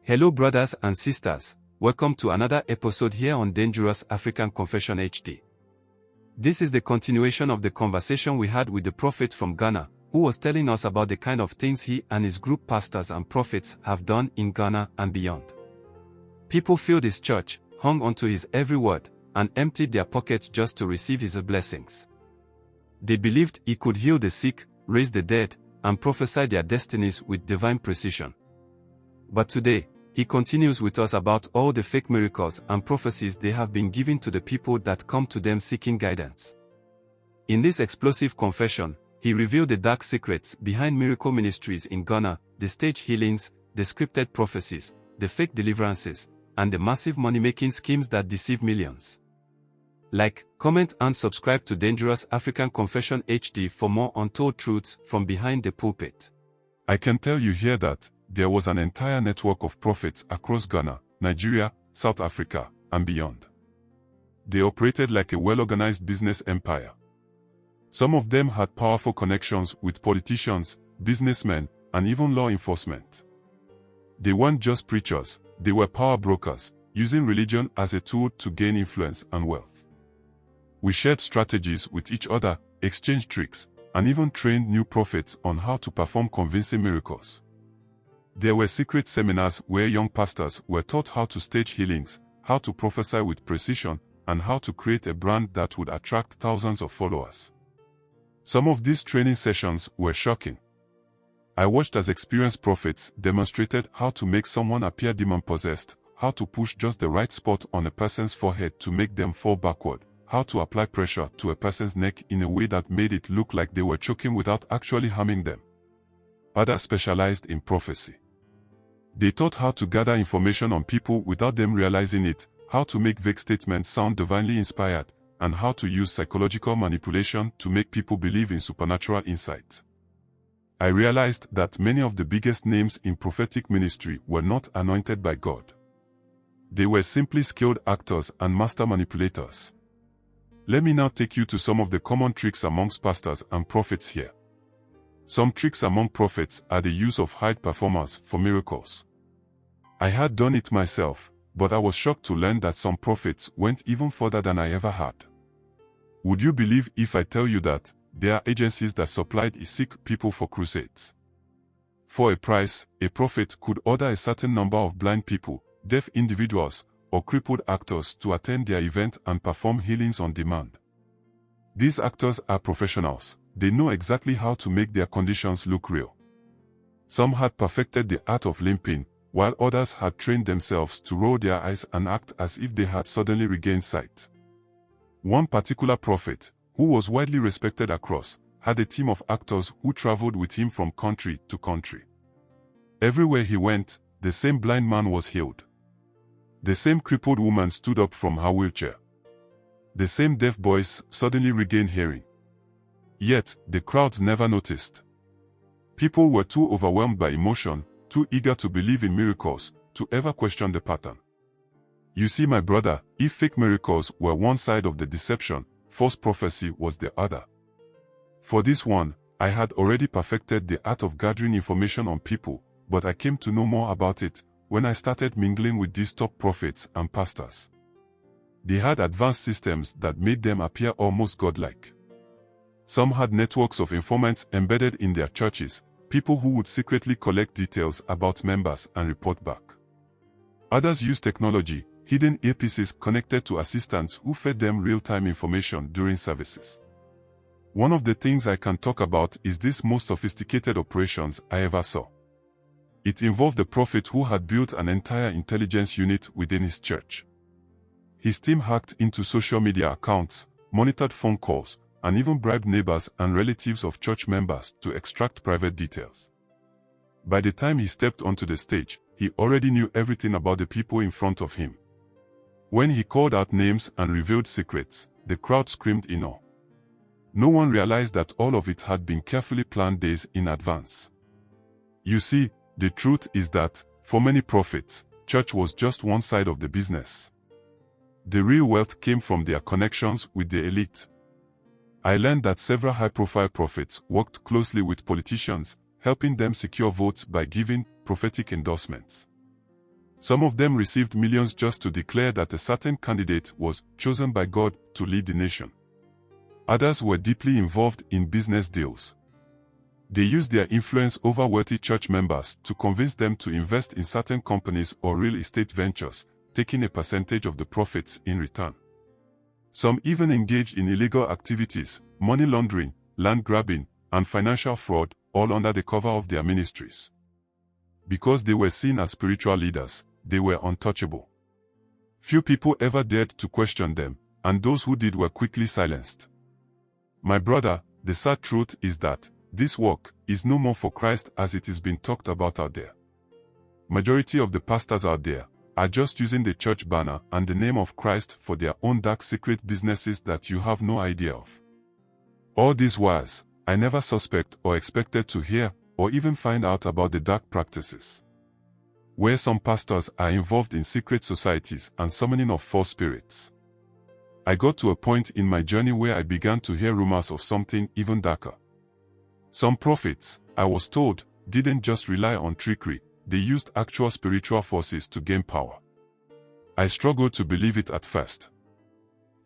Hello brothers and sisters, welcome to another episode here on Dangerous African Confession HD. This is the continuation of the conversation we had with the prophet from Ghana, who was telling us about the kind of things he and his group pastors and prophets have done in Ghana and beyond. People filled his church, hung onto his every word, and emptied their pockets just to receive his blessings. They believed he could heal the sick, raise the dead, and prophesy their destinies with divine precision. But today, he continues with us about all the fake miracles and prophecies they have been giving to the people that come to them seeking guidance. In this explosive confession, he revealed the dark secrets behind miracle ministries in Ghana, the stage healings, the scripted prophecies, the fake deliverances, and the massive money-making schemes that deceive millions. Like, comment and subscribe to Dangerous African Confession HD for more untold truths from behind the pulpit. I can tell you here that there was an entire network of prophets across Ghana, Nigeria, South Africa, and beyond. They operated like a well-organized business empire. Some of them had powerful connections with politicians, businessmen, and even law enforcement. They weren't just preachers, they were power brokers, using religion as a tool to gain influence and wealth. We shared strategies with each other, exchanged tricks, and even trained new prophets on how to perform convincing miracles. There were secret seminars where young pastors were taught how to stage healings, how to prophesy with precision, and how to create a brand that would attract thousands of followers. Some of these training sessions were shocking. I watched as experienced prophets demonstrated how to make someone appear demon-possessed, how to push just the right spot on a person's forehead to make them fall backward, how to apply pressure to a person's neck in a way that made it look like they were choking without actually harming them. Others specialized in prophecy. They taught how to gather information on people without them realizing it, how to make vague statements sound divinely inspired, and how to use psychological manipulation to make people believe in supernatural insight. I realized that many of the biggest names in prophetic ministry were not anointed by God. They were simply skilled actors and master manipulators. Let me now take you to some of the common tricks amongst pastors and prophets here. Some tricks among prophets are the use of hide performers for miracles. I had done it myself, but I was shocked to learn that some prophets went even further than I ever had. Would you believe if I tell you that there are agencies that supplied sick people for crusades? For a price, a prophet could order a certain number of blind people, deaf individuals, or crippled actors to attend their event and perform healings on demand. These actors are professionals. They know exactly how to make their conditions look real. Some had perfected the art of limping, while others had trained themselves to roll their eyes and act as if they had suddenly regained sight. One particular prophet, who was widely respected across, had a team of actors who traveled with him from country to country. Everywhere he went, the same blind man was healed. The same crippled woman stood up from her wheelchair. The same deaf boys suddenly regained hearing. Yet, the crowds never noticed. People were too overwhelmed by emotion, too eager to believe in miracles, to ever question the pattern. You see, my brother, if fake miracles were one side of the deception, false prophecy was the other. For this one, I had already perfected the art of gathering information on people, but I came to know more about it when I started mingling with these top prophets and pastors. They had advanced systems that made them appear almost godlike. Some had networks of informants embedded in their churches, people who would secretly collect details about members and report back. Others used technology, hidden earpieces connected to assistants who fed them real-time information during services. One of the things I can talk about is this most sophisticated operations I ever saw. It involved the prophet who had built an entire intelligence unit within his church. His team hacked into social media accounts, monitored phone calls, and even bribed neighbors and relatives of church members to extract private details. By the time he stepped onto the stage, he already knew everything about the people in front of him. When he called out names and revealed secrets, the crowd screamed in awe. No one realized that all of it had been carefully planned days in advance. You see, the truth is that, for many prophets, church was just one side of the business. The real wealth came from their connections with the elite. I learned that several high-profile prophets worked closely with politicians, helping them secure votes by giving prophetic endorsements. Some of them received millions just to declare that a certain candidate was chosen by God to lead the nation. Others were deeply involved in business deals. They used their influence over wealthy church members to convince them to invest in certain companies or real estate ventures, taking a percentage of the profits in return. Some even engaged in illegal activities, money laundering, land grabbing, and financial fraud, all under the cover of their ministries. Because they were seen as spiritual leaders, they were untouchable. Few people ever dared to question them, and those who did were quickly silenced. My brother, the sad truth is that this work is no more for Christ as it is being talked about out there. Majority of the pastors out there are just using the church banner and the name of Christ for their own dark secret businesses that you have no idea of. All these whiles, I never suspect or expected to hear or even find out about the dark practices, where some pastors are involved in secret societies and summoning of false spirits. I got to a point in my journey where I began to hear rumors of something even darker. Some prophets, I was told, didn't just rely on trickery, they used actual spiritual forces to gain power. I struggled to believe it at first.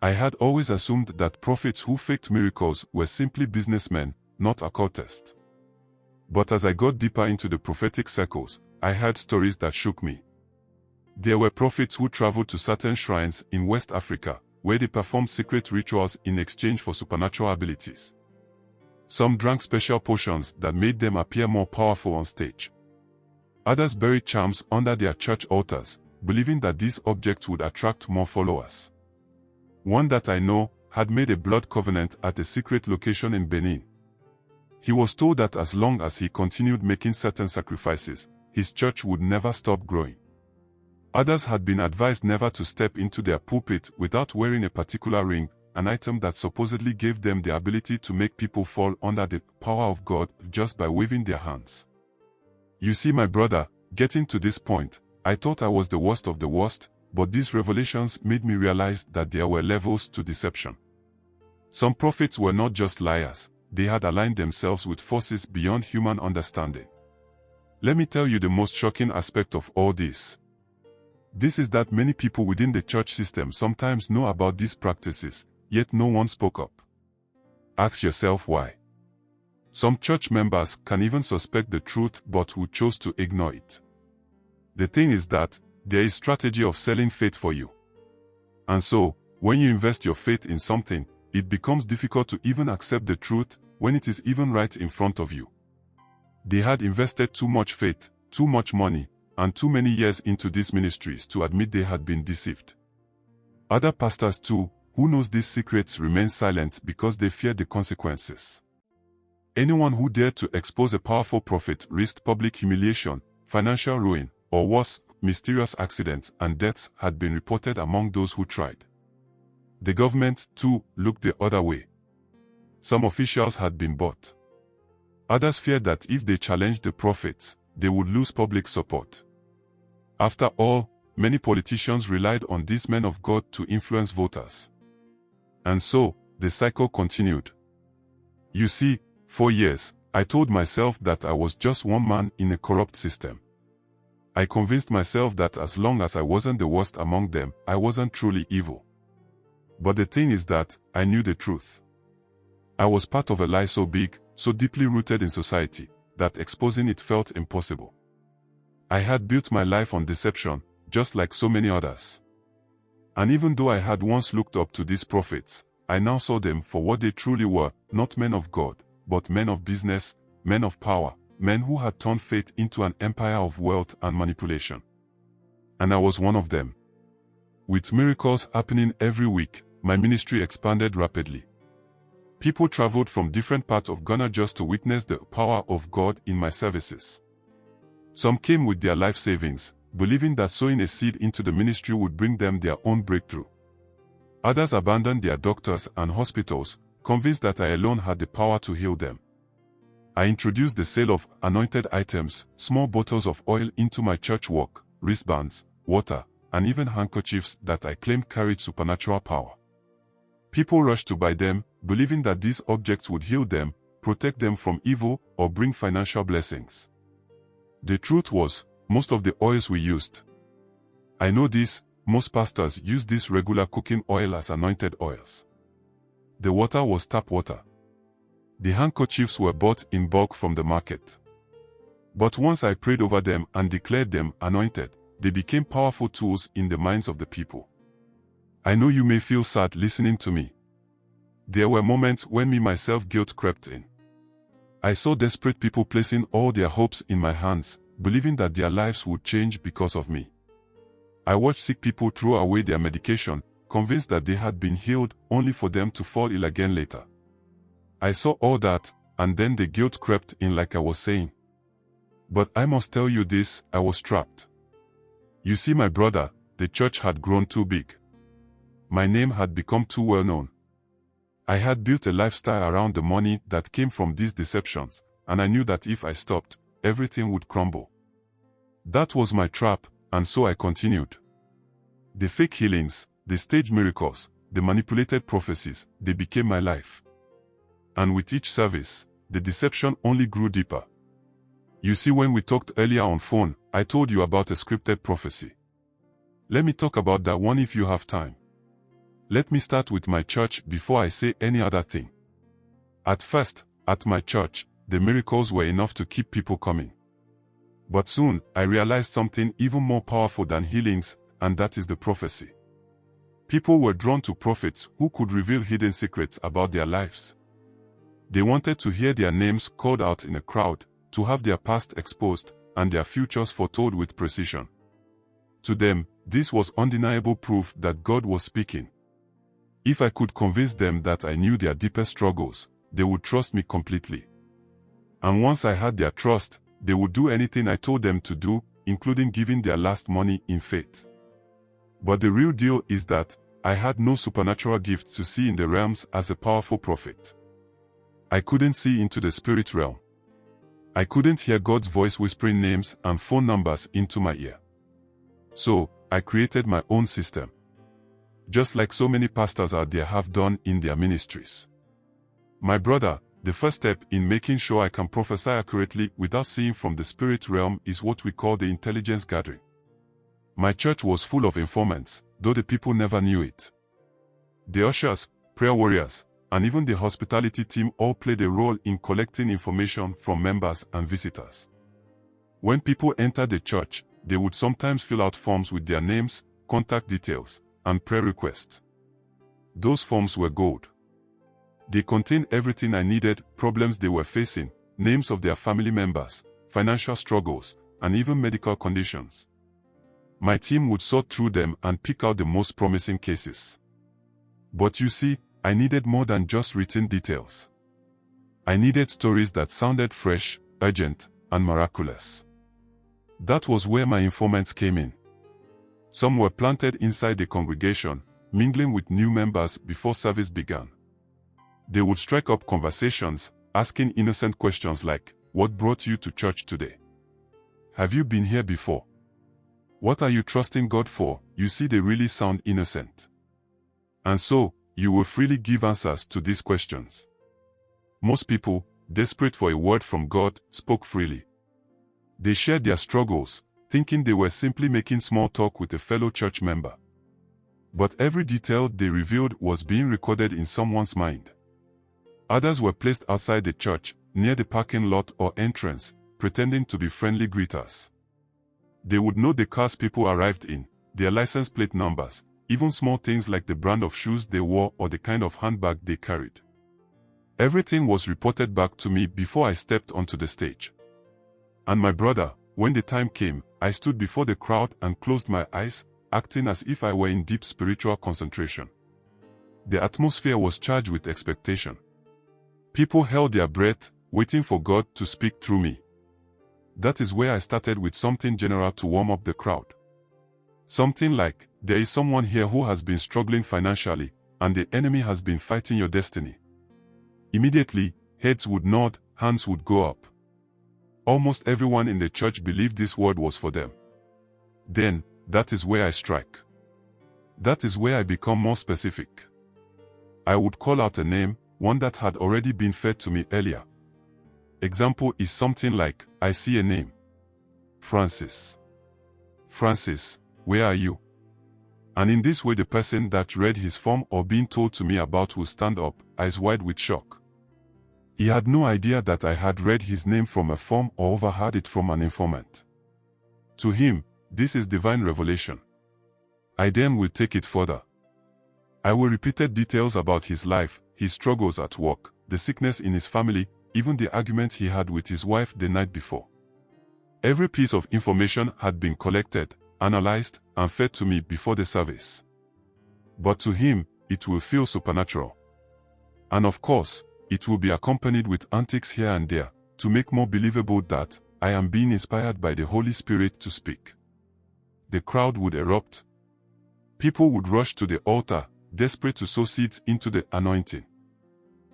I had always assumed that prophets who faked miracles were simply businessmen, not occultists. But as I got deeper into the prophetic circles, I heard stories that shook me. There were prophets who traveled to certain shrines in West Africa, where they performed secret rituals in exchange for supernatural abilities. Some drank special potions that made them appear more powerful on stage. Others buried charms under their church altars, believing that these objects would attract more followers. One that I know had made a blood covenant at a secret location in Benin. He was told that as long as he continued making certain sacrifices, his church would never stop growing. Others had been advised never to step into their pulpit without wearing a particular ring, an item that supposedly gave them the ability to make people fall under the power of God just by waving their hands. You see, my brother, getting to this point, I thought I was the worst of the worst, but these revelations made me realize that there were levels to deception. Some prophets were not just liars, they had aligned themselves with forces beyond human understanding. Let me tell you the most shocking aspect of all this. This is that many people within the church system sometimes know about these practices, yet no one spoke up. Ask yourself why. Some church members can even suspect the truth but who chose to ignore it. The thing is that there is strategy of selling faith for you. And so, when you invest your faith in something, it becomes difficult to even accept the truth when it is even right in front of you. They had invested too much faith, too much money, and too many years into these ministries to admit they had been deceived. Other pastors too, who knows these secrets, remain silent because they fear the consequences. Anyone who dared to expose a powerful prophet risked public humiliation, financial ruin, or worse, mysterious accidents and deaths had been reported among those who tried. The government, too, looked the other way. Some officials had been bought. Others feared that if they challenged the prophets, they would lose public support. After all, many politicians relied on these men of God to influence voters. And so, the cycle continued. You see, for years, I told myself that I was just one man in a corrupt system. I convinced myself that as long as I wasn't the worst among them, I wasn't truly evil. But the thing is that, I knew the truth. I was part of a lie so big, so deeply rooted in society, that exposing it felt impossible. I had built my life on deception, just like so many others. And even though I had once looked up to these prophets, I now saw them for what they truly were, not men of God, but men of business, men of power, men who had turned faith into an empire of wealth and manipulation. And I was one of them. With miracles happening every week, my ministry expanded rapidly. People traveled from different parts of Ghana just to witness the power of God in my services. Some came with their life savings, believing that sowing a seed into the ministry would bring them their own breakthrough. Others abandoned their doctors and hospitals, convinced that I alone had the power to heal them. I introduced the sale of anointed items, small bottles of oil into my church work, wristbands, water, and even handkerchiefs that I claimed carried supernatural power. People rushed to buy them, believing that these objects would heal them, protect them from evil, or bring financial blessings. The truth was, most of the oils we used I know this, most pastors use this regular cooking oil as anointed oils. The water was tap water. The handkerchiefs were bought in bulk from the market. But once I prayed over them and declared them anointed, they became powerful tools in the minds of the people. I know you may feel sad listening to me. There were moments when me myself guilt crept in. I saw desperate people placing all their hopes in my hands, believing that their lives would change because of me. I watched sick people throw away their medication, convinced that they had been healed, only for them to fall ill again later. I saw all that, and then the guilt crept in like I was saying. But I must tell you this, I was trapped. You see, my brother, the church had grown too big. My name had become too well known. I had built a lifestyle around the money that came from these deceptions, and I knew that if I stopped, everything would crumble. That was my trap, and so I continued. The fake healings, the staged miracles, the manipulated prophecies, they became my life. And with each service, the deception only grew deeper. You see, when we talked earlier on phone, I told you about a scripted prophecy. Let me talk about that one if you have time. Let me start with my church before I say any other thing. At first, at my church, the miracles were enough to keep people coming. But soon, I realized something even more powerful than healings, and that is the prophecy. People were drawn to prophets who could reveal hidden secrets about their lives. They wanted to hear their names called out in a crowd, to have their past exposed, and their futures foretold with precision. To them, this was undeniable proof that God was speaking. If I could convince them that I knew their deepest struggles, they would trust me completely. And once I had their trust, they would do anything I told them to do, including giving their last money in faith. But the real deal is that I had no supernatural gift to see in the realms as a powerful prophet. I couldn't see into the spirit realm. I couldn't hear God's voice whispering names and phone numbers into my ear. So, I created my own system. Just like so many pastors out there have done in their ministries. My brother, the first step in making sure I can prophesy accurately without seeing from the spirit realm is what we call the intelligence gathering. My church was full of informants, though the people never knew it. The ushers, prayer warriors, and even the hospitality team all played a role in collecting information from members and visitors. When people entered the church, they would sometimes fill out forms with their names, contact details, and prayer requests. Those forms were gold. They contained everything I needed, problems they were facing, names of their family members, financial struggles, and even medical conditions. My team would sort through them and pick out the most promising cases. But you see, I needed more than just written details. I needed stories that sounded fresh, urgent, and miraculous. That was where my informants came in. Some were planted inside the congregation, mingling with new members before service began. They would strike up conversations, asking innocent questions like, "What brought you to church today? Have you been here before? What are you trusting God for?" You see, they really sound innocent. And so, you will freely give answers to these questions. Most people, desperate for a word from God, spoke freely. They shared their struggles, thinking they were simply making small talk with a fellow church member. But every detail they revealed was being recorded in someone's mind. Others were placed outside the church, near the parking lot or entrance, pretending to be friendly greeters. They would know the cars people arrived in, their license plate numbers, even small things like the brand of shoes they wore or the kind of handbag they carried. Everything was reported back to me before I stepped onto the stage. And my brother, when the time came, I stood before the crowd and closed my eyes, acting as if I were in deep spiritual concentration. The atmosphere was charged with expectation. People held their breath, waiting for God to speak through me. That is where I started with something general to warm up the crowd. Something like, "There is someone here who has been struggling financially, and the enemy has been fighting your destiny." Immediately, heads would nod, hands would go up. Almost everyone in the church believed this word was for them. Then, that is where I strike. That is where I become more specific. I would call out a name, one that had already been fed to me earlier. Example is something like, I see a name. Francis. Francis, where are you? And in this way the person that read his form or being told to me about will stand up, eyes wide with shock. He had no idea that I had read his name from a form or overheard it from an informant. To him, this is divine revelation. I then will take it further. I will repeat details about his life, his struggles at work, the sickness in his family, even the argument he had with his wife the night before. Every piece of information had been collected, analyzed, and fed to me before the service. But to him, it will feel supernatural. And of course, it will be accompanied with antics here and there, to make more believable that I am being inspired by the Holy Spirit to speak. The crowd would erupt. People would rush to the altar, desperate to sow seeds into the anointing.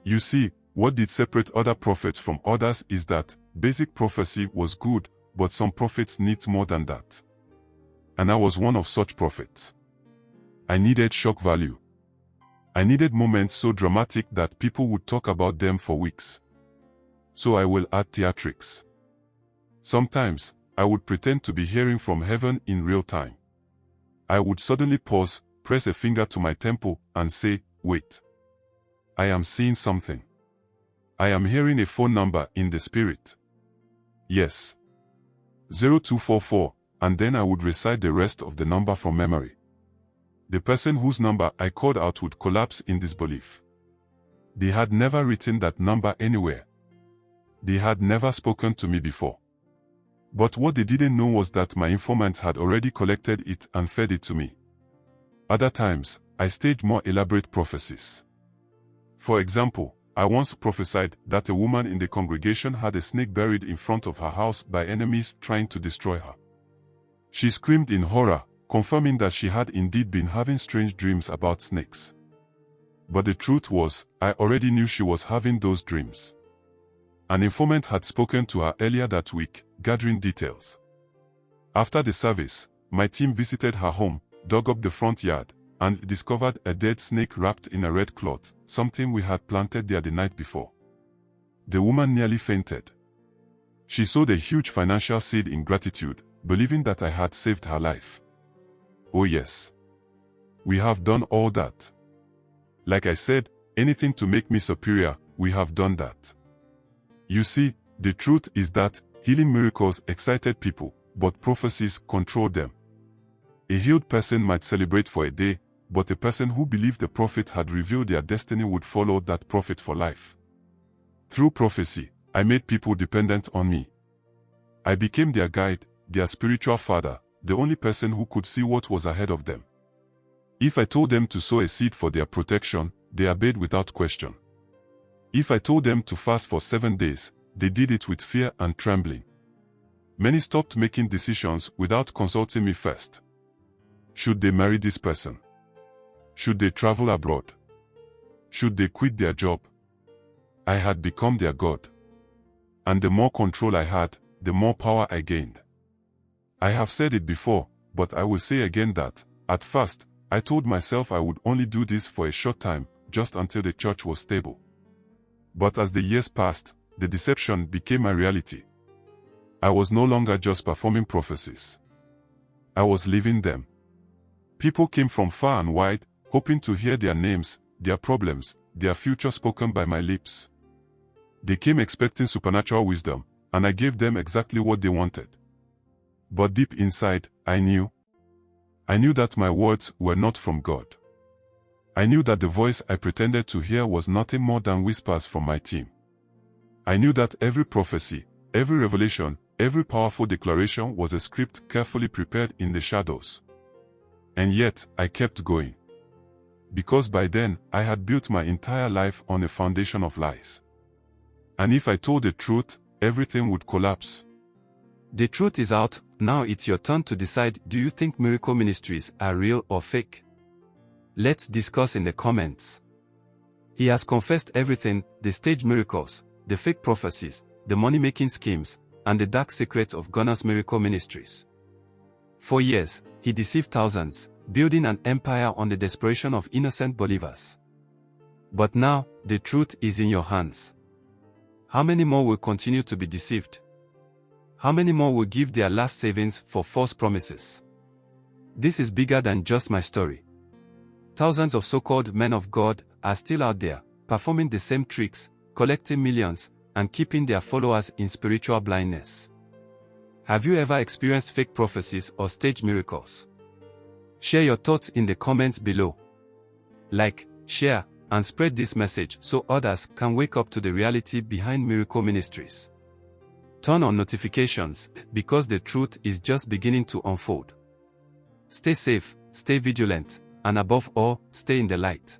You see, what did separate other prophets from others is that basic prophecy was good, but some prophets need more than that. And I was one of such prophets. I needed shock value. I needed moments so dramatic that people would talk about them for weeks. So I will add theatrics. Sometimes, I would pretend to be hearing from heaven in real time. I would suddenly pause, press a finger to my temple, and say, wait. I am seeing something. I am hearing a phone number in the spirit. Yes. 0244, and then I would recite the rest of the number from memory. The person whose number I called out would collapse in disbelief. They had never written that number anywhere. They had never spoken to me before. But what they didn't know was that my informant had already collected it and fed it to me. Other times, I staged more elaborate prophecies. For example, I once prophesied that a woman in the congregation had a snake buried in front of her house by enemies trying to destroy her. She screamed in horror, confirming that she had indeed been having strange dreams about snakes. But the truth was, I already knew she was having those dreams. An informant had spoken to her earlier that week, gathering details. After the service, my team visited her home, dug up the front yard, and discovered a dead snake wrapped in a red cloth, something we had planted there the night before. The woman nearly fainted. She sowed a huge financial seed in gratitude, believing that I had saved her life. Oh yes. We have done all that. Like I said, anything to make me superior, we have done that. You see, the truth is that healing miracles excited people, but prophecies controlled them. A healed person might celebrate for a day, but a person who believed the prophet had revealed their destiny would follow that prophet for life. Through prophecy, I made people dependent on me. I became their guide, their spiritual father, the only person who could see what was ahead of them. If I told them to sow a seed for their protection, they obeyed without question. If I told them to fast for 7 days, they did it with fear and trembling. Many stopped making decisions without consulting me first. Should they marry this person? Should they travel abroad? Should they quit their job? I had become their God. And the more control I had, the more power I gained. I have said it before, but I will say again that, at first, I told myself I would only do this for a short time, just until the church was stable. But as the years passed, the deception became my reality. I was no longer just performing prophecies. I was living them. People came from far and wide, hoping to hear their names, their problems, their future spoken by my lips. They came expecting supernatural wisdom, and I gave them exactly what they wanted. But deep inside, I knew that my words were not from God. I knew that the voice I pretended to hear was nothing more than whispers from my team. I knew that every prophecy, every revelation, every powerful declaration was a script carefully prepared in the shadows. And yet, I kept going. Because by then, I had built my entire life on a foundation of lies. And if I told the truth, everything would collapse. The truth is out, now it's your turn to decide, do you think miracle ministries are real or fake? Let's discuss in the comments. He has confessed everything, the staged miracles, the fake prophecies, the money-making schemes, and the dark secrets of Ghana's miracle ministries. For years, he deceived thousands, building an empire on the desperation of innocent believers. But now, the truth is in your hands. How many more will continue to be deceived? How many more will give their last savings for false promises? This is bigger than just my story. Thousands of so-called men of God are still out there, performing the same tricks, collecting millions, and keeping their followers in spiritual blindness. Have you ever experienced fake prophecies or staged miracles? Share your thoughts in the comments below. Like, share, and spread this message so others can wake up to the reality behind miracle ministries. Turn on notifications, because the truth is just beginning to unfold. Stay safe, stay vigilant, and above all, stay in the light.